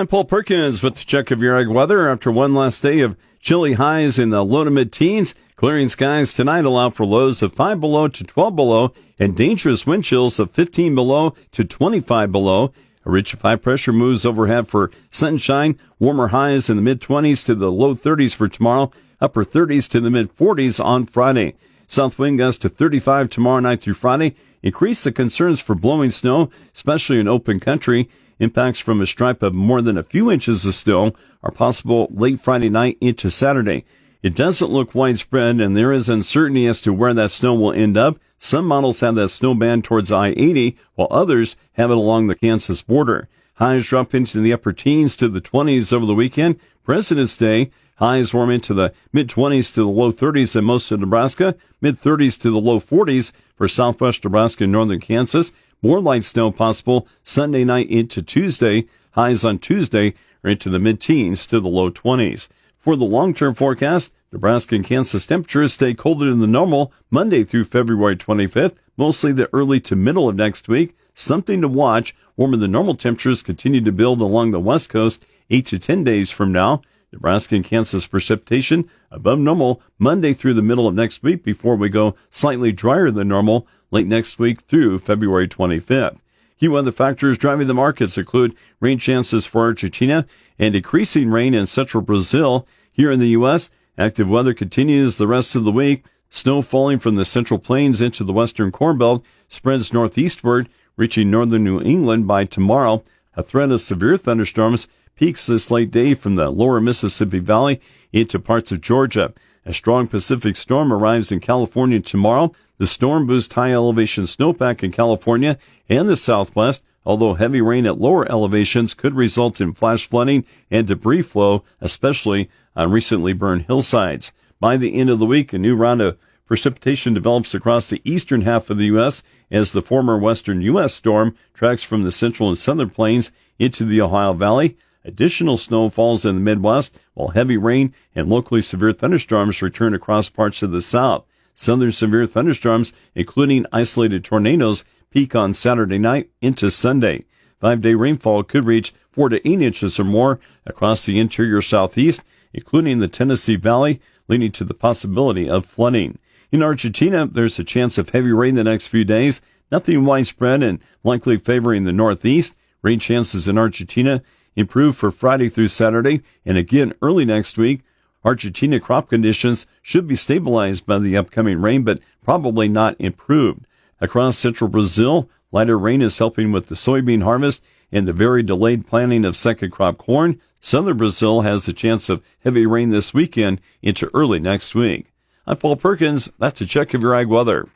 I'm Paul Perkins with the check of your ag weather. After one last day of chilly highs in the low to mid-teens, clearing skies tonight allow for lows of 5 below to 12 below and dangerous wind chills of 15 below to 25 below. A ridge of high pressure moves overhead for sunshine, warmer highs in the mid-20s to the low 30s for tomorrow, upper 30s to the mid-40s on Friday. South wind gusts to 35 tomorrow night through Friday. Increase the concerns for blowing snow, especially in open country. Impacts from a stripe of more than a few inches of snow are possible late Friday night into Saturday. It doesn't look widespread, and there is uncertainty as to where that snow will end up. Some models have that snow band towards I-80, while others have it along the Kansas border. Highs drop into the upper teens to the 20s over the weekend. President's Day, highs warm into the mid-20s to the low 30s in most of Nebraska, mid-30s to the low 40s for southwest Nebraska and northern Kansas. More light snow possible Sunday night into Tuesday. Highs on Tuesday are into the mid-teens to the low 20s. For the long-term forecast, Nebraska and Kansas temperatures stay colder than the normal Monday through February 25th, mostly the early to middle of next week. Something to watch. Warmer than normal temperatures continue to build along the west coast 8 to 10 days from now. Nebraska and Kansas precipitation above normal Monday through the middle of next week before we go slightly drier than normal late next week through February 25th. Key weather factors driving the markets include rain chances for Argentina and decreasing rain in central Brazil. Here in the U.S., active weather continues the rest of the week. Snow falling from the central plains into the western Corn Belt spreads northeastward, reaching northern New England by tomorrow. A threat of severe thunderstorms peaks this late day from the lower Mississippi Valley into parts of Georgia. A strong Pacific storm arrives in California tomorrow. The storm boosts high elevation snowpack in California and the Southwest, although heavy rain at lower elevations could result in flash flooding and debris flow, especially on recently burned hillsides. By the end of the week, a new round of precipitation develops across the eastern half of the U.S. as the former western U.S. storm tracks from the central and southern plains into the Ohio Valley. Additional snow falls in the Midwest, while heavy rain and locally severe thunderstorms return across parts of the South. Southern severe thunderstorms, including isolated tornadoes, peak on Saturday night into Sunday. 5-day rainfall could reach 4 to 8 inches or more across the interior Southeast, including the Tennessee Valley, leading to the possibility of flooding. In Argentina, there's a chance of heavy rain the next few days, nothing widespread and likely favoring the Northeast. Rain chances in Argentina improve for Friday through Saturday, and again early next week. Argentina crop conditions should be stabilized by the upcoming rain, but probably not improved. Across central Brazil, lighter rain is helping with the soybean harvest and the very delayed planting of second crop corn. Southern Brazil has the chance of heavy rain this weekend into early next week. I'm Paul Perkins. That's a check of your ag weather.